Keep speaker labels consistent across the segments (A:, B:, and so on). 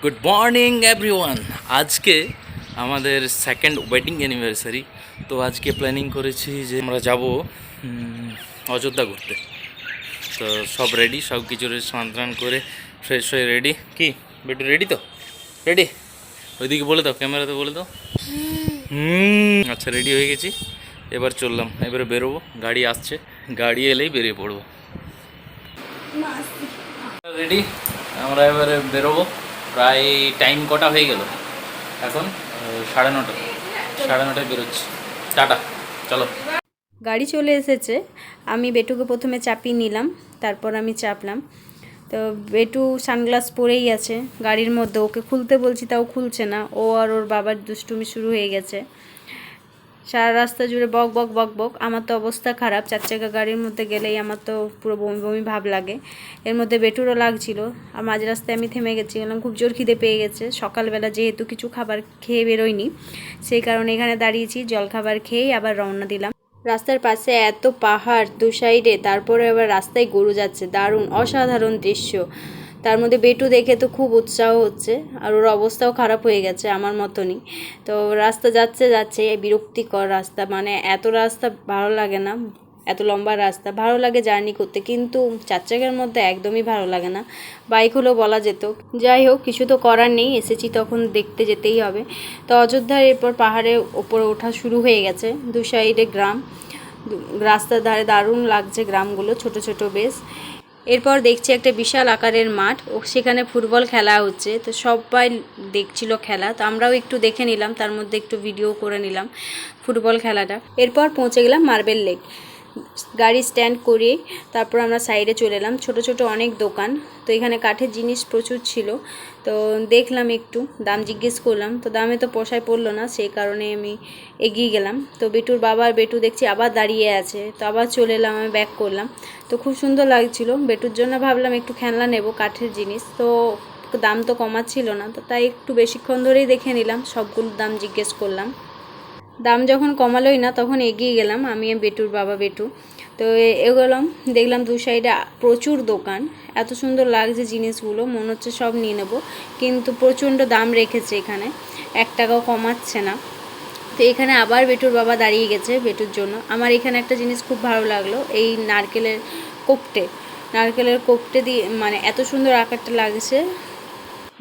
A: Good morning everyone. আজকে আমাদের second wedding anniversary. তো আজকে প্ল্যানিং করেছি যে আমরা যাব অযোধ্যা ঘুরতে। তো সব রেডি, সব কিছু স্নান টান করে ফ্রেশ হয়ে রেডি। কি বেটু রেডি? তো রেডি? ওইদিকে বলে দাও, ক্যামেরাতে বলে দাও। আচ্ছা, রেডি হয়ে গেছি, এবার চললাম। এবারে বেরোবো, গাড়ি আসছে, গাড়ি এলেই বেরিয়ে পড়বো। রেডি, আমরা এবারে বেরোবো। প্রায় টাইম কটা হয়ে গেল এখন? 9:30। 9:30 বেরোচ্ছি। টাটা, চলো।
B: গাড়ি চলে এসেছে। আমি বেটুকে প্রথমে চাপিয়ে নিলাম, তারপর আমি চাপলাম। তো বেটু সানগ্লাস পরেই আছে গাড়ির মধ্যে, ওকে খুলতে বলছি তাও খুলছে না। ও আর ওর বাবার দুষ্টুমি শুরু হয়ে গেছে। সারা রাস্তা জুড়ে বক বক বক বক। আমার তো অবস্থা খারাপ, 4 চাকা গাড়ির মধ্যে গেলেই আমার তো পুরো বমি বমি ভাব লাগে। এর মধ্যে বেটুরও লাগছিল। আর মাঝ রাস্তায় আমি থেমে গেছি, বললাম খুব জোর খিদে পেয়ে গেছে। সকালবেলা যেহেতু কিছু খাবার খেয়ে বেরোয়নি, সেই কারণে এখানে দাঁড়িয়েছি। জলখাবার খেয়েই আবার রওনা দিলাম। রাস্তার পাশে এত পাহাড় দু সাইডে, তারপরে আবার রাস্তায় গরু যাচ্ছে, দারুণ অসাধারণ দৃশ্য। তার মধ্যে বেটু দেখে তো খুব উৎসাহ হচ্ছে, আর ওর অবস্থাও খারাপ হয়ে গেছে আমার মতনই। তো রাস্তা যাচ্ছে যাচ্ছে বিরক্তিকর রাস্তা, মানে এত রাস্তা ভালো লাগে না। এত লম্বা রাস্তা ভালো লাগে জার্নি করতে, কিন্তু 4 চাকার মধ্যে একদমই ভালো লাগে না। বাইক হলেও বলা যেত। যাই হোক, কিছু তো করার নেই, এসেছি তখন দেখতে যেতেই হবে। তো অযোধ্যার এরপর পাহাড়ে ওপরে ওঠা শুরু হয়ে গেছে। দু সাইডে গ্রাম, রাস্তার ধারে দারুণ লাগছে গ্রামগুলো, ছোট ছোট বেশ। এরপর দেখছি একটা বিশাল আকারের মাঠ, ও সেখানে ফুটবল খেলা হচ্ছে। তো সবাই দেখছিল খেলা, তো আমরাও একটু দেখে নিলাম, তার মধ্যে একটু ভিডিও করে নিলাম ফুটবল খেলাটা। এরপর পৌঁছে গেলাম মার্বেল লেক। গাড়ি স্ট্যান্ড করে তারপর আমরা সাইডে চলে এলাম। ছোট ছোট অনেক দোকান, তো এখানে কাঠের জিনিস প্রচুর ছিল। তো দেখলাম, একটু দাম জিজ্ঞেস করলাম, তো দামে তো পোষায় পড়লো না, সেই কারণে আমি এগিয়ে গেলাম। তো বেটুর বাবা আর বেটু দেখছি আবার দাঁড়িয়ে আছে, তো আবার চলে এলাম, আমি ব্যাক করলাম। তো খুব সুন্দর লাগছিল। বেটুর জন্য ভাবলাম একটু খেলনা নেব, কাঠের জিনিস, তো দাম তো কমাচ্ছিল না, তো তাই একটু বেশিক্ষণ ধরেই দেখে নিলাম, সবগুলোর দাম জিজ্ঞেস করলাম। দাম যখন কমালোই না, তখন এগিয়ে গেলাম আমি, বেটুর বাবা বেটু। তো এগোলাম, দেখলাম দু সাইডে প্রচুর দোকান। এত সুন্দর লাগছে জিনিসগুলো, মনে হচ্ছে সব নিয়ে নেব, কিন্তু প্রচণ্ড দাম রেখেছে এখানে, 1 টাকাও কমাচ্ছে না। তো এখানে আবার বেটুর বাবা দাঁড়িয়ে গেছে বেটুর জন্য। আমার এখানে একটা জিনিস খুব ভালো লাগলো, এই নারকেলের কোপ্টে দিয়ে, মানে এত সুন্দর আকারটা লাগছে।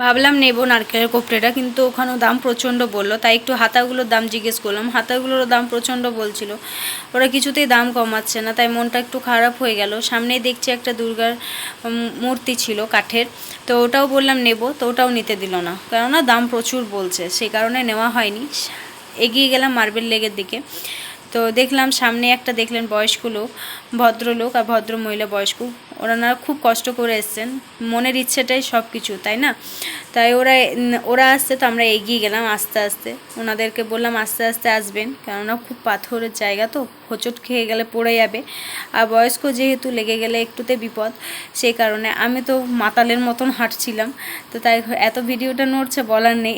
B: ভাবলাম নেব নারকেলের কোপ্টেটা, কিন্তু ওখানেও দাম প্রচণ্ড বললো, তাই একটু হাতাগুলোর দাম জিজ্ঞেস করলাম। হাতাগুলোরও দাম প্রচণ্ড বলছিল, ওরা কিছুতেই দাম কমাচ্ছে না, তাই মনটা একটু খারাপ হয়ে গেল। সামনেই দেখছি একটা দুর্গার মূর্তি ছিল কাঠের, তো ওটাও বললাম নেব, তো ওটাও নিতে দিল না, কেননা দাম প্রচুর বলছে, সেই কারণে নেওয়া হয়নি। এগিয়ে গেলাম মার্বেল লেকের দিকে। তো দেখলাম সামনে একটা, দেখলেন বয়স্ক লোক, ভদ্রলোক আর ভদ্র মহিলা, বয়স্ক, ওনারা খুব কষ্ট করে এসছেন, মনের ইচ্ছেটাই সব কিছু, তাই না? তাই ওরা আসছে, তো আমরা এগিয়ে গেলাম আস্তে আস্তে। ওনাদেরকে বললাম আস্তে আস্তে আসবেন, কেননা খুব পাথরের জায়গা, তো হোঁচট খেয়ে গেলে পড়ে যাবে, আর বয়স্ক যেহেতু, লেগে গেলে একটুতে বিপদ, সেই কারণে আমি তো মাতালের মতন হাঁটছিলাম। তো তাই এত ভিডিওটা নড়ছে বলার নেই।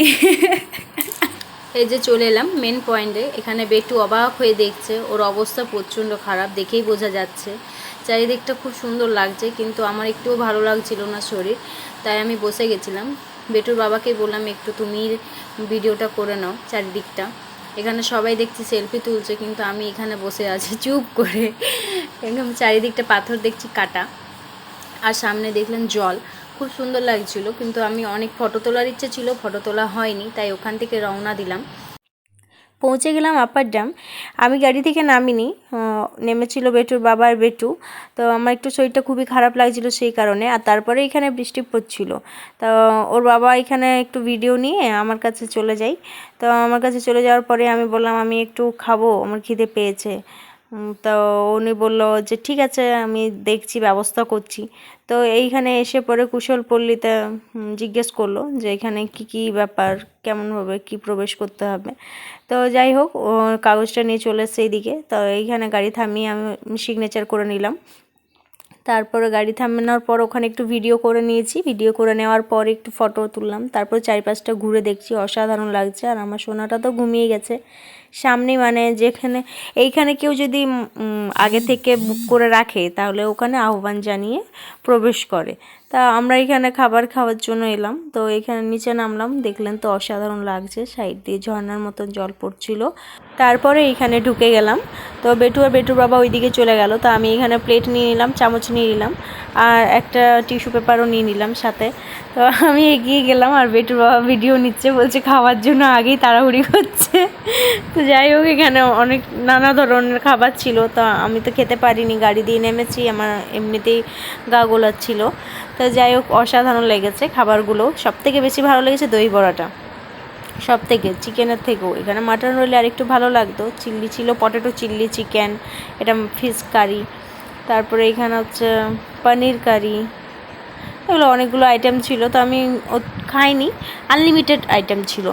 B: এই যে চলে এলাম মেন পয়েন্টে। এখানে বেটু অবাক হয়ে দেখছে, ওর অবস্থা প্রচণ্ড খারাপ, দেখেই বোঝা যাচ্ছে। চারিদিকটা খুব সুন্দর লাগছে, কিন্তু আমার একটুও ভালো লাগছিল না শরীর, তাই আমি বসে গেছিলাম। বেটুর বাবাকে বললাম একটু তুমি ভিডিওটা করে নাও চারিদিকটা। এখানে সবাই দেখছি সেলফি তুলছে, কিন্তু আমি এখানে বসে আছি চুপ করে। একদম চারিদিকটা পাথর দেখছি কাটা, আর সামনে দেখলেন জল, খুব সুন্দর লাগছিল। কিন্তু আমি অনেক ফটো তোলার ইচ্ছে ছিল, ফটো তোলা হয়নি, তাই ওখান থেকে রওনা দিলাম। পৌঁছে গেলাম আপার ড্যাম। আমি গাড়ি থেকে নামিনি, নেমেছিল বেটুর বাবা আর বেটু। তো আমার একটু শরীরটা খুবই খারাপ লাগছিল সেই কারণে, আর তারপরে এখানে বৃষ্টি পড়ছিল। তো ওর বাবা এখানে একটু ভিডিও নিয়ে আমার কাছে চলে যায়। তো আমার কাছে চলে যাওয়ার পরে আমি বললাম আমি একটু খাবো, আমার খিদে পেয়েছে। তো উনি বললো যে ঠিক আছে, আমি দেখছি, ব্যবস্থা করছি। তো এইখানে এসে পরে কুশলপল্লীতে জিজ্ঞেস করলো যে এখানে কি ব্যাপার, কেমনভাবে কি প্রবেশ করতে হবে। তো যাই হোক, ও কাগজটা নিয়ে চলে এসছে এইদিকে। তো এইখানে গাড়ি থামিয়ে আমি সিগনেচার করে নিলাম। তারপরে গাড়ি থামানোর পর ওখানে একটু ভিডিও করে নিয়েছি, ভিডিও করে নেওয়ার পর একটু ফটো তুললাম। তারপর চারিপাশটা ঘুরে দেখছি, অসাধারণ লাগছে। আর আমার সোনাটা তো ঘুমিয়ে গেছে সামনে, মানে যেখানে এইখানে কেউ যদি আগে থেকে বুক করে রাখে, তাহলে ওখানে আহ্বান জানিয়ে প্রবেশ করে। তা আমরা এখানে খাবার খাওয়ার জন্য এলাম, তো এখানে নিচে নামলাম, দেখলেন তো অসাধারণ লাগছে, সাইড দিয়ে ঝর্ণার মতন জল পড়ছিল। তারপরে এখানে ঢুকে গেলাম, তো বেটু আর বেটুর বাবা ওইদিকে চলে গেল। তো আমি এখানে প্লেট নিয়ে নিলাম, চামচ নিয়ে নিলাম, আর একটা টিস্যু পেপারও নিয়ে নিলাম সাথে। তো আমি এগিয়ে গেলাম, আর বেটুর বাবা ভিডিও নিচ্ছে, বলছে খাওয়ার জন্য আগেই তাড়াহুড়ি করছে। তো যাই হোক, এখানে অনেক নানা ধরনের খাবার ছিল, তো আমি তো খেতে পারিনি, গাড়ি দিয়ে নেমেছি, আমার এমনিতেই গা গোলাচ্ছিল। তো যাই হোক, অসাধারণ লেগেছে খাবারগুলো। সবথেকে বেশি ভালো লেগেছে দই বড়াটা, সব থেকে চিকেনের থেকেও। এখানে মাটন রোলে আর একটু ভালো লাগতো। চিল্লি ছিল, পটেটো চিল্লি, চিকেন, এটা ফিশ কারি, তারপরে এখানে হচ্ছে পনির কারি, এগুলো অনেকগুলো আইটেম ছিল। তো আমি খাইনি, আনলিমিটেড আইটেম ছিল।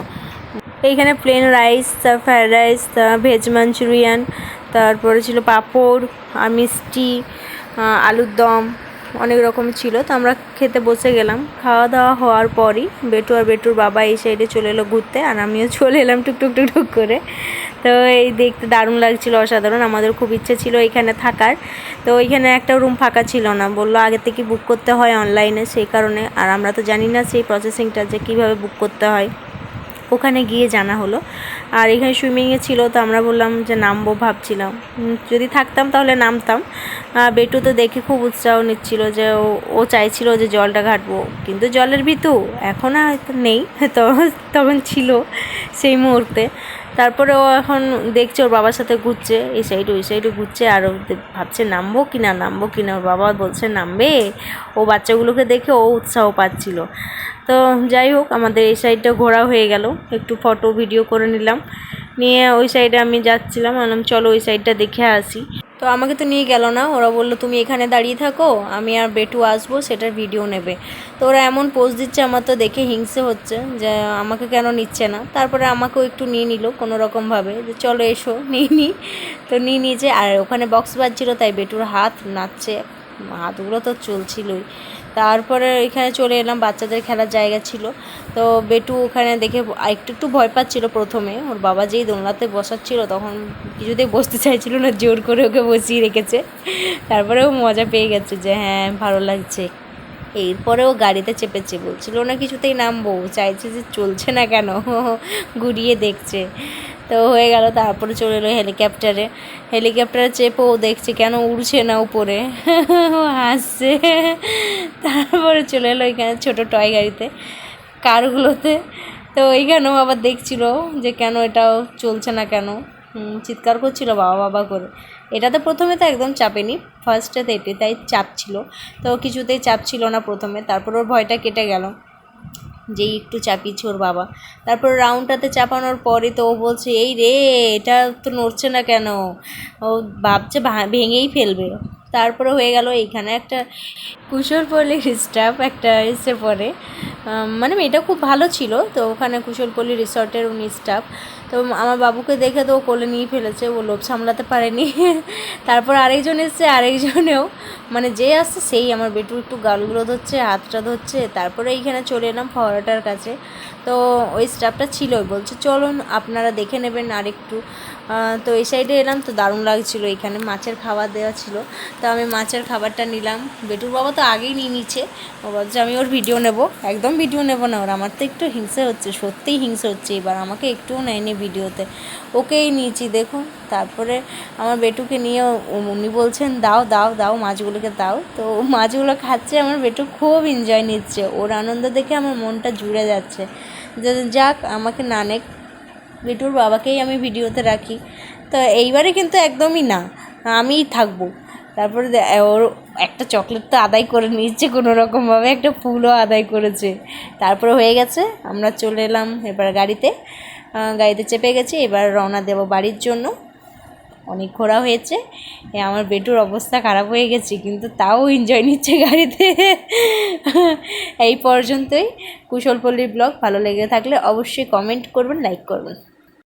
B: এইখানে plain rice, fried rice, veg Manchurian, তারপরে ছিল পাঁপড় আর মিষ্টি, আলুর দম, অনেক রকম ছিল। তো আমরা খেতে বসে গেলাম। খাওয়া দাওয়া হওয়ার পরই বেটু আর বেটুর বাবা এই সাইডে চলে এলো ঘুরতে, আর আমিও চলে এলাম টুকটুক টুকটুক করে। তো এই দেখতে দারুণ লাগছিল, অসাধারণ। আমাদের খুব ইচ্ছে ছিল এখানে থাকার। তো ওইখানে একটা রুম ফাঁকা ছিল না, বললো আগে থেকে বুক করতে হয় অনলাইনে, সেই কারণে। আর আমরা তো জানি না সেই প্রসেসিংটা যে কীভাবে বুক করতে হয়, ওখানে গিয়ে জানা হলো। আর এখানে সুইমিংয়ে ছিল, তো আমরা বললাম যে নামবো, ভাবছিলাম যদি থাকতাম তাহলে নামতাম। বেটু তো দেখে খুব উৎসাহ নিচ্ছিল, যে ও চাইছিল যে জলটা ঘাটবো, কিন্তু জলের ভিতু এখন হয়তো নেই, তো তখন ছিল সেই মুহূর্তে। তারপরে ও এখন দেখছে ওর বাবার সাথে ঘুরছে, এই সাইডে ওই সাইডে ঘুরছে, আর ও ভাবছে নামবো কি না নামবো কি না। ওর বাবা বলছে নামবে, ও বাচ্চাগুলোকে দেখে ও উৎসাহ পাচ্ছিল। তো যাই হোক, আমাদের এই সাইডটা ঘোরা হয়ে গেল, একটু ফটো ভিডিও করে নিলাম, নিয়ে ওই সাইডে আমি যাচ্ছিলাম, বললাম চলো ওই সাইডটা দেখে আসি। তো আমাকে তো নিয়ে গেল না, ওরা বললো তুমি এখানে দাঁড়িয়ে থাকো, আমি আর বেটু আসবো, সেটার ভিডিও নেবে। তো ওরা এমন পোজ দিচ্ছে, আমার তো দেখে হিংসে হচ্ছে যে আমাকে কেন নিচ্ছে না। তারপরে আমাকেও একটু নিয়ে নিল কোনো রকমভাবে, যে চলো এসো নিয়ে নিই। তো নিয়ে নিয়েছে, আর ওখানে বক্স বাজছিল, তাই বেটুর হাত নাচছে, হাতগুলো তো চলছিলই। তারপরে এখানে চলে এলাম, বাচ্চাদের খেলার জায়গা ছিল। তো বেটু ওখানে দেখে একটু একটু ভয় পাচ্ছিল প্রথমে। ওর বাবা যেই দোলনাতে বসাচ্ছিল, তখন কিছুতেই বসতে চাইছিল না, জোর করে ওকে বসিয়ে রেখেছে। তারপরেও মজা পেয়ে গেছে যে হ্যাঁ ভালো লাগছে। এরপরেও গাড়িতে চেপেছে, বলছিল না কিছুতেই নামবো, চাইছে যে চলছে না কেন, ঘুরিয়ে দেখছে। তো হয়ে গেল, তারপরে চলে এলো হেলিকপ্টারে চেপেও দেখছে কেন উড়ছে না উপরে, হাসছে। তারপরে চলে এলো এখানে ছোটো টয় গাড়িতে, কারগুলোতে। তো এইখানেও আবার দেখছিল যে কেন এটাও চলছে না কেন, চিৎকার করছিল বাবা বাবা করে। এটাতে প্রথমে তো একদম চাপেনি, ফার্স্টে তো এটি তাই চাপ ছিল। তো কিছুতেই চাপ ছিল না প্রথমে, তারপর ওর ভয়টা কেটে গেল, যেই একটু চাপিয়েছে ওর বাবা। তারপর রাউন্ডটাতে চাপানোর পরে তো ও বলছে এই রে, এটা তো নড়ছে না কেন, ও ভাবছে ভেঙেই ফেলবে। তারপরে হয়ে গেল এইখানে একটা কুশলপল্লীর স্টাফ একটা এসে পড়ে, মানে মেয়েটা খুব ভালো ছিল। তো ওখানে কুশলপল্লী রিসর্টের উনি স্টাফ। তো আমার বাবুকে দেখে তো ও কোলে নিয়ে ফেলেছে, ও লোভ সামলাতে পারেনি। তারপর আরেকজন এসছে, আরেকজনেও মানে যে আসছে সেই আমার বেটু একটু গালগুলো ধরছে, হাতটা ধরছে। তারপরে এইখানে চলে এলাম ফোয়ারাটার কাছে। তো ওই স্টাফটা ছিলই, বলছে চলুন আপনারা দেখে নেবেন আরেকটু। তো এই সাইডে এলাম, তো দারুণ লাগছিলো। এখানে মাছের খাবার দেওয়া ছিল, তো আমি মাছের খাবারটা নিলাম। বেটুর বাবা তো আগেই নিয়ে নিচ্ছে, ও বলছে আমি ওর ভিডিও নেব। একদম ভিডিও নেব না ওর, আমার তো একটু হিংসে হচ্ছে, সত্যিই হিংসে হচ্ছে এবার, আমাকে একটুও নেয়নি ভিডিওতে, ওকেই নিয়েছি দেখুন। তারপরে আমার বেটুকে নিয়ে উনি বলছেন দাও দাও দাও মাছগুলোকে দাও। তো মাছগুলো খাচ্ছে, আমার বেটু খুব এনজয় নিচ্ছে, ওর আনন্দ দেখে আমার মনটা জুড়ে যাচ্ছে। যাক, আমাকে না নেক, বেটুর বাবাকেই আমি ভিডিওতে রাখি। তো এইবারে কিন্তু একদমই না, আমিই থাকবো। তারপরে ওর একটা চকলেট তো আদায় করে নিচ্ছে কোনো রকমভাবে, একটা ফুলও আদায় করেছে। তারপরে হয়ে গেছে, আমরা চলে এলাম এবার গাড়িতে চেপে গেছি, এবার রওনা দেব বাড়ির জন্য। অনেক ঘোরা হয়েছে, আমার বেটুর অবস্থা খারাপ হয়ে গেছে, কিন্তু তাও এনজয় নিচ্ছে গাড়িতে। এই পর্যন্তই কুশলপল্লীর ব্লগ। ভালো লেগে থাকলে অবশ্যই কমেন্ট করবেন, লাইক করবেন।